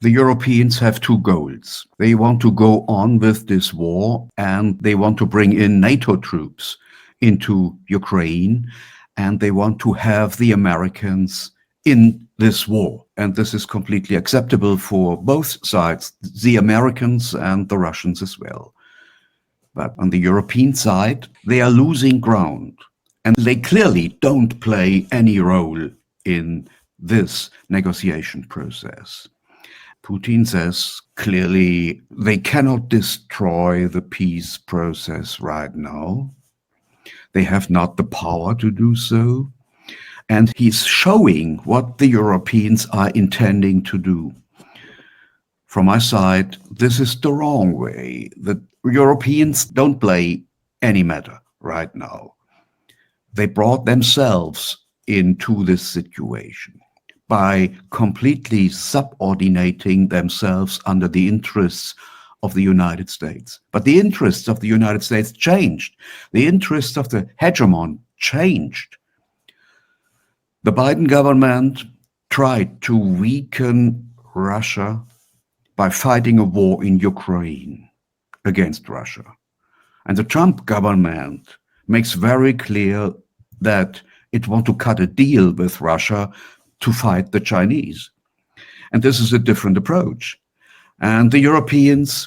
The Europeans have two goals. They want to go on with this war, and they want to bring in NATO troops into Ukraine, and they want to have the Americans in this war. And this is completely acceptable for both sides, the Americans and the Russians as well. But on the European side, they are losing ground, and they clearly don't play any role in this negotiation process. Putin says clearly they cannot destroy the peace process right now. They have not the power to do so. And he's showing what the Europeans are intending to do. From my side, this is the wrong way. The Europeans don't play any matter right now. They brought themselves into this situation by completely subordinating themselves under the interests of the United States. But the interests of the United States changed. The interests of the hegemon changed. The Biden government tried to weaken Russia by fighting a war in Ukraine against Russia. And the Trump government makes very clear that it wants to cut a deal with Russia to fight the Chinese. And this is a different approach. And the Europeans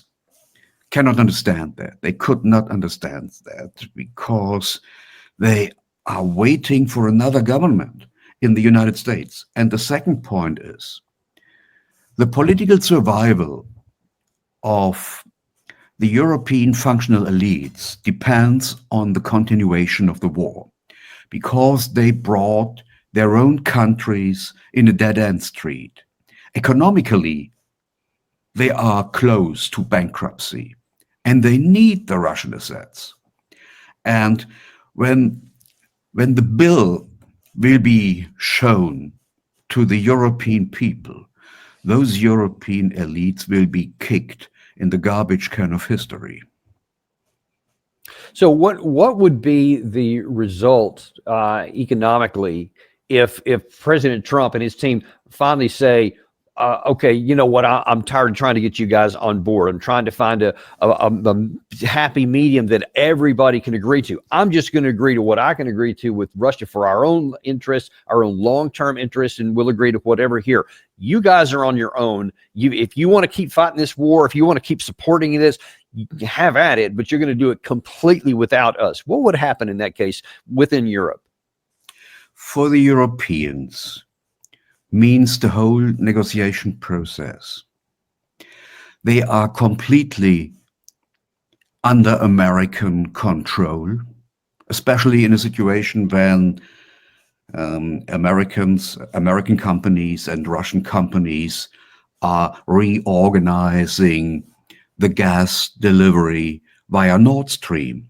cannot understand that. They could not understand that because they are waiting for another government in the United States. And the second point is the political survival of the European functional elites depends on the continuation of the war, because they brought their own countries in a dead-end street. Economically, they are close to bankruptcy, and they need the Russian assets. And when the bill will be shown to the European people, those European elites will be kicked in the garbage can of history. So what would be the result economically if President Trump and his team finally say, okay, you know what, I'm tired of trying to get you guys on board. I'm trying to find a happy medium that everybody can agree to. I'm just going to agree to what I can agree to with Russia for our own interests, our own long-term interests, and we'll agree to whatever here. You guys are on your own. If you want to keep fighting this war, if you want to keep supporting this, you can have at it, but you're going to do it completely without us. What would happen in that case within Europe? For the Europeans, means the whole negotiation process. They are completely under American control, especially in a situation when American companies and Russian companies are reorganizing the gas delivery via Nord Stream,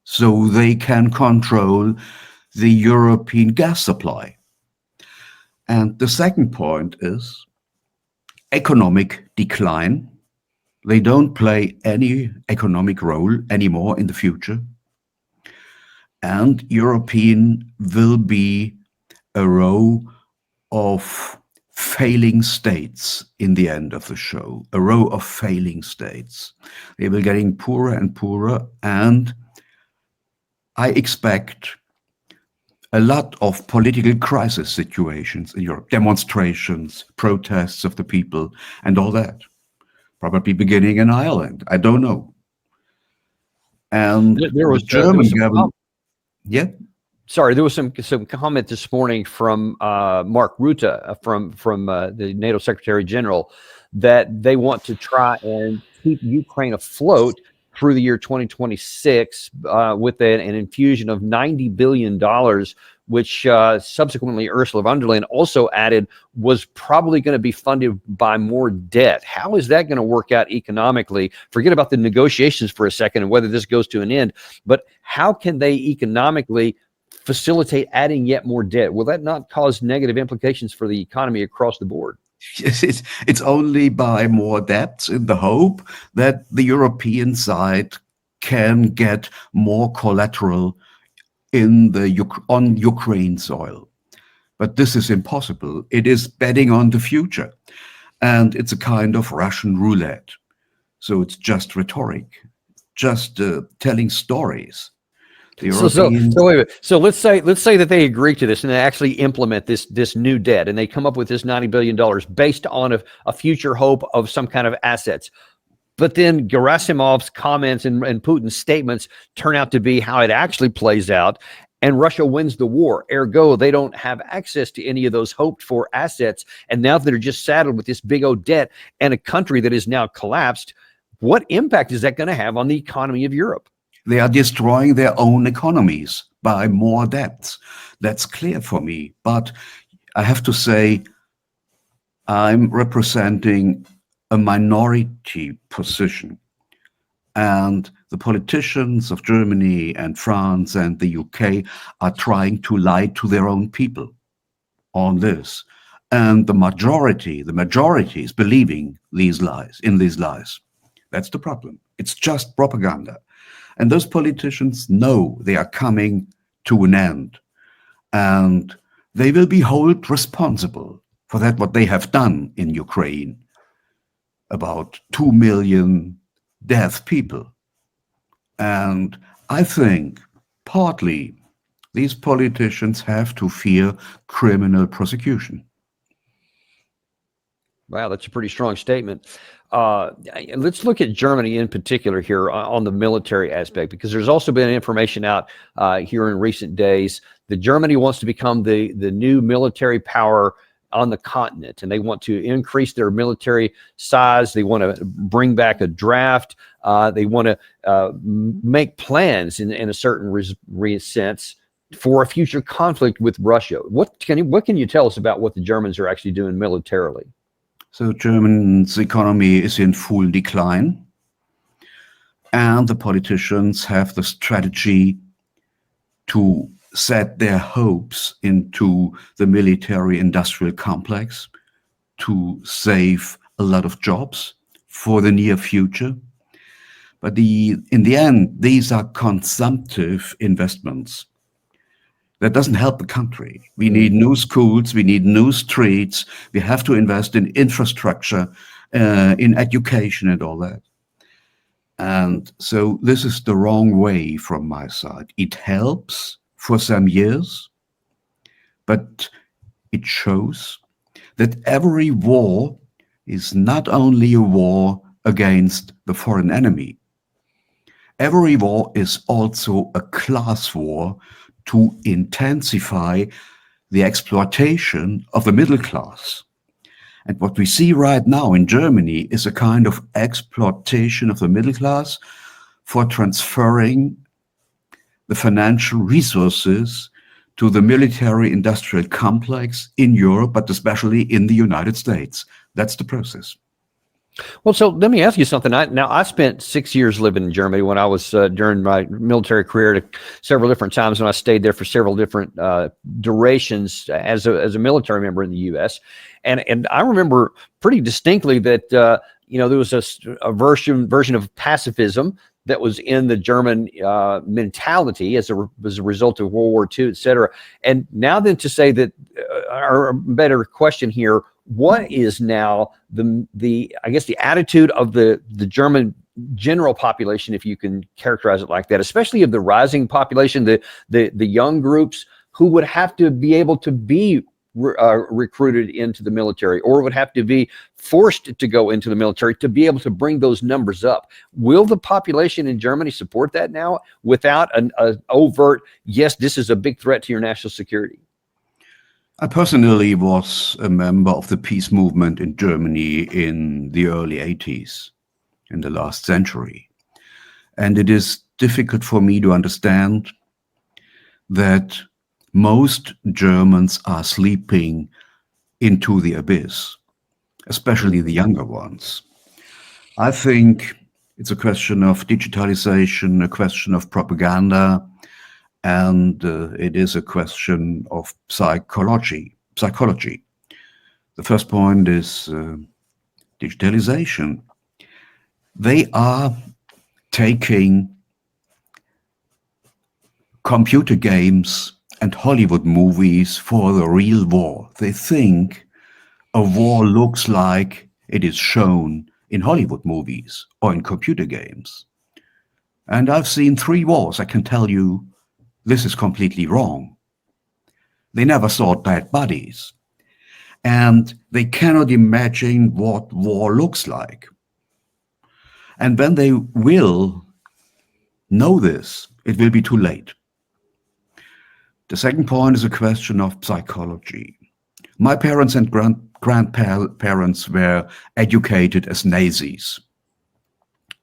so they can control the European gas supply. And the second point is economic decline. They don't play any economic role anymore in the future. And European will be a row of failing states in the end of the show, a row of failing states. They will getting poorer and poorer, and I expect a lot of political crisis situations in Europe, demonstrations, protests of the people, and all that. Probably beginning in Ireland, I don't know. And there was German government. Yeah. Sorry, there was some comment this morning from Mark Rutte from the NATO Secretary General that they want to try and keep Ukraine afloat through the year 2026 with an infusion of $90 billion, which subsequently Ursula von der Leyen also added was probably going to be funded by more debt. How is that going to work out economically? Forget about the negotiations for a second and whether this goes to an end, but how can they economically facilitate adding yet more debt? Will that not cause negative implications for the economy across the board? Yes, it's only by more debts in the hope that the European side can get more collateral on Ukraine soil. But this is impossible. It is betting on the future. And it's a kind of Russian roulette. So it's just rhetoric, just telling stories. The Europeans, So wait a minute. So let's say that they agree to this and they actually implement this new debt and they come up with this $90 billion based on a future hope of some kind of assets. But then Gerasimov's comments and Putin's statements turn out to be how it actually plays out, and Russia wins the war. Ergo, they don't have access to any of those hoped for assets, and now they're just saddled with this big old debt and a country that is now collapsed. What impact is that going to have on the economy of Europe? they are destroying their own economies by more debts. That's clear for me. But I have to say, I'm representing a minority position. And the politicians of Germany and France and the UK are trying to lie to their own people on this. And the majority is believing these lies, in these lies. That's the problem. It's just propaganda. And those politicians know they are coming to an end. And they will be held responsible for that, what they have done in Ukraine. About 2 million dead people. And I think partly these politicians have to fear criminal prosecution. Wow, that's a pretty strong statement. Let's look at Germany in particular here on the military aspect, because there's also been information out here in recent days that Germany wants to become the new military power on the continent, and they want to increase their military size. They want to bring back a draft. They want to make plans in a certain sense for a future conflict with Russia. What can you tell us about what the Germans are actually doing militarily? So Germany's economy is in full decline, and the politicians have the strategy to set their hopes into the military-industrial complex to save a lot of jobs for the near future. But in the end, these are consumptive investments. That doesn't help the country. We need new schools, we need new streets, we have to invest in infrastructure, in education and all that. And so this is the wrong way from my side. It helps for some years, but it shows that every war is not only a war against the foreign enemy. Every war is also a class war to intensify the exploitation of the middle class. And what we see right now in Germany is a kind of exploitation of the middle class for transferring the financial resources to the military-industrial complex in Europe, but especially in the United States. That's the process. Well, so let me ask you something. I spent 6 years living in Germany when I was during my military career several different times, and I stayed there for several different durations as a military member in the U.S. And I remember pretty distinctly that there was a version of pacifism that was in the German mentality as a result of World War II, et cetera. And now then to say that, or a better question here, what is now the I guess the attitude of the German general population, if you can characterize it like that, especially of the rising population, the young groups who would have to be able to be recruited into the military, or would have to be forced to go into the military to be able to bring those numbers up? Will the population in Germany support that now without an overt, yes, this is a big threat to your national security? I personally was a member of the peace movement in Germany in the early 80s, in the last century. And it is difficult for me to understand that most Germans are sleeping into the abyss, especially the younger ones. I think it's a question of digitalization, a question of propaganda, and it is a question of psychology. The first point is digitalization. They are taking computer games and Hollywood movies for the real war. They think a war looks like it is shown in Hollywood movies or in computer games. And I've seen 3 wars. I can tell you this is completely wrong. They never saw dead bodies. And they cannot imagine what war looks like. And when they will know this, it will be too late. The second point is a question of psychology. My parents and grandparents were educated as Nazis,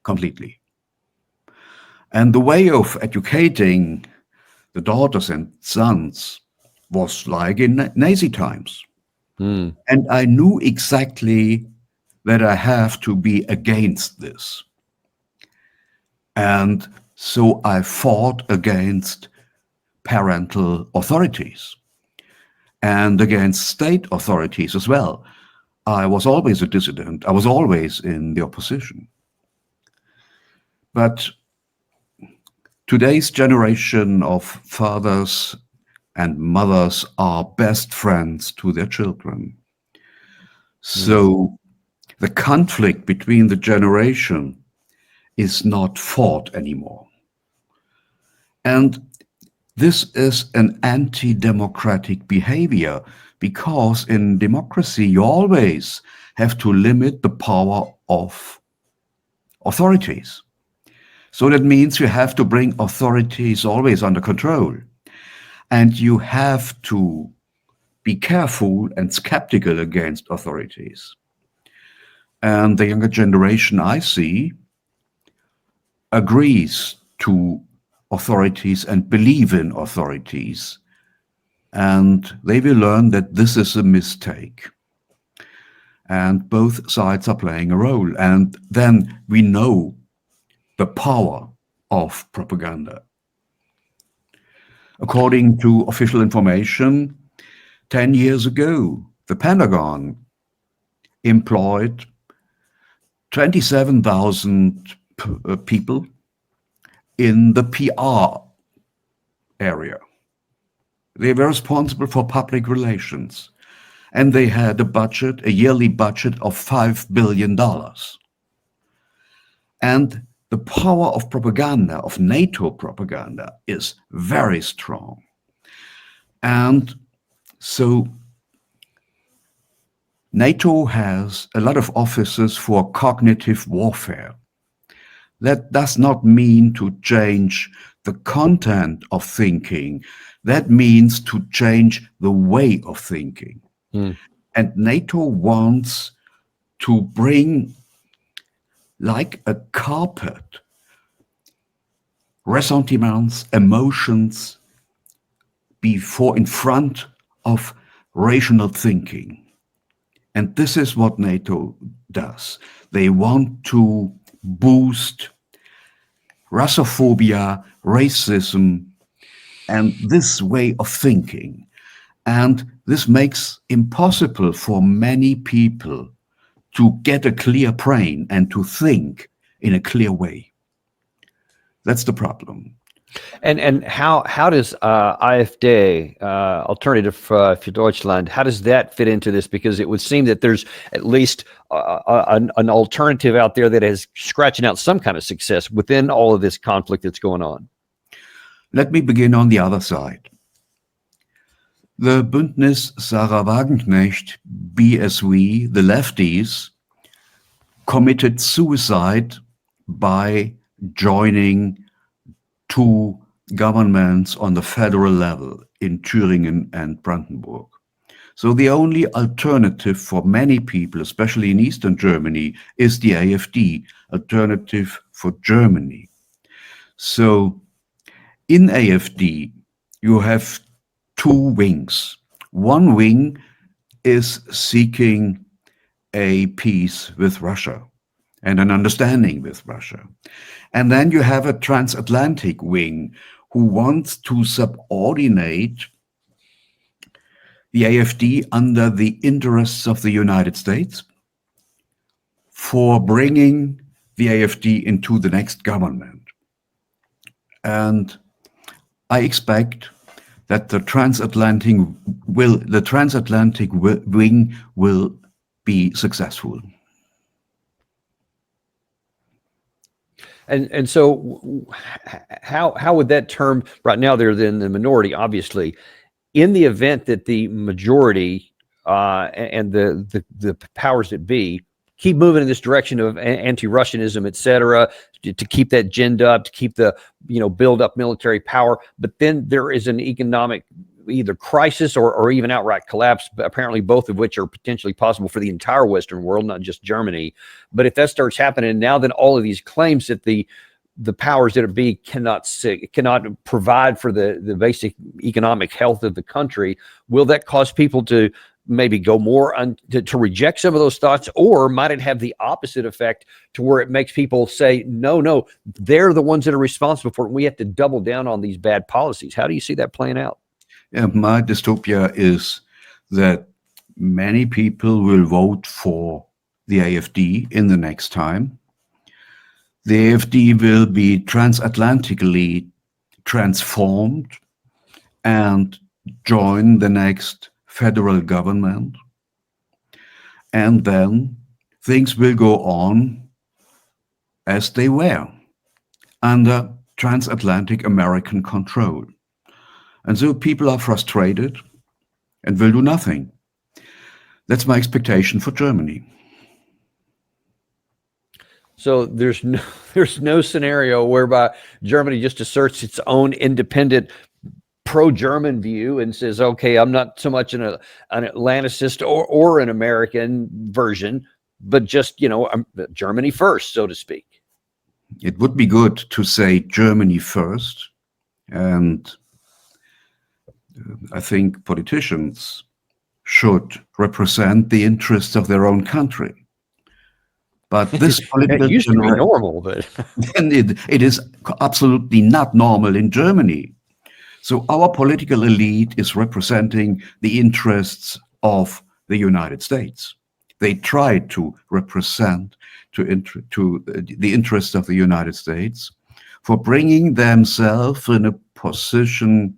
completely. And the way of educating the daughters and sons was like in Nazi times. Mm. And I knew exactly that I have to be against this. And so I fought against parental authorities and against state authorities as well. I was always a dissident. I was always in the opposition. But today's generation of fathers and mothers are best friends to their children. So the conflict between the generation is not fought anymore. And this is an anti-democratic behavior because in democracy you always have to limit the power of authorities. So that means you have to bring authorities always under control. And you have to be careful and skeptical against authorities. And the younger generation I see agrees to authorities and believe in authorities. And they will learn that this is a mistake. And both sides are playing a role. And then we know the power of propaganda. According to official information, 10 years ago, the Pentagon employed 27,000 people in the PR area. They were responsible for public relations, and they had a yearly budget of $5 billion. And the power of propaganda, of NATO propaganda, is very strong. And so NATO has a lot of offices for cognitive warfare. That does not mean to change the content of thinking. That means to change the way of thinking. And NATO wants to bring, like a carpet, ressentiments, emotions in front of rational thinking. And this is what NATO does. They want to boost Russophobia, racism, and this way of thinking. And this makes impossible for many people to get a clear brain and to think in a clear way. That's the problem. And how does AfD, Alternative für Deutschland, how does that fit into this? Because it would seem that there's at least an alternative out there that is scratching out some kind of success within all of this conflict that's going on. Let me begin on the other side. The Bündnis Sarah Wagenknecht, BSW, the lefties, committed suicide by joining 2 governments on the federal level in Thüringen and Brandenburg. So the only alternative for many people, especially in Eastern Germany, is the AfD, Alternative for Germany. So in AfD, you have 2 wings. One wing is seeking a peace with Russia and an understanding with Russia. And then you have a transatlantic wing who wants to subordinate the AfD under the interests of the United States for bringing the AfD into the next government. And I expect that the transatlantic wing will be successful. And so how would that term, right now they're in the minority, obviously, in the event that the majority and the powers that be keep moving in this direction of anti-Russianism, et cetera, to keep that ginned up, to keep the, build up military power, but then there is an economic either crisis or even outright collapse, apparently both of which are potentially possible for the entire Western world, not just Germany. But if that starts happening now, then all of these claims that the powers that be cannot provide for the basic economic health of the country, will that cause people to maybe go more to reject some of those thoughts, or might it have the opposite effect to where it makes people say, no, they're the ones that are responsible for it. We have to double down on these bad policies. How do you see that playing out? My dystopia is that many people will vote for the AfD in the next time. The AfD will be transatlantically transformed and join the next federal government. And then things will go on as they were, under transatlantic American control. And so people are frustrated and will do nothing. That's my expectation for Germany. So there's no scenario whereby Germany just asserts its own independent pro-German view and says, okay, I'm not so much an Atlanticist or an American version, but just, I'm Germany first, so to speak. It would be good to say Germany first. And I think politicians should represent the interests of their own country. But this political it used to be normal, but and it is absolutely not normal in Germany. So our political elite is representing the interests of the United States. They try to represent the interests of the United States for bringing themselves in a position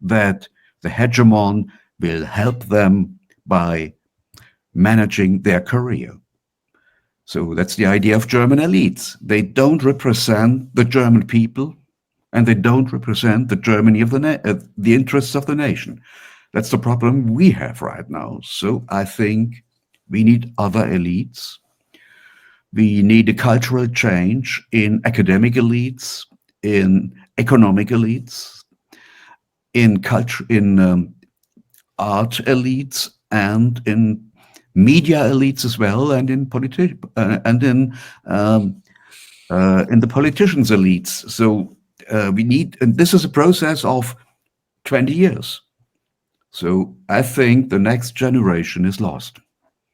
that the hegemon will help them by managing their career. So that's the idea of German elites. They don't represent the German people, and they don't represent the Germany of the interests of the nation. That's the problem we have right now. So I think we need other elites. We need a cultural change in academic elites, in economic elites, in culture, in art elites, and in media elites as well, and in the politicians' elites. So we need, and this is a process of 20 years. So I think the next generation is lost.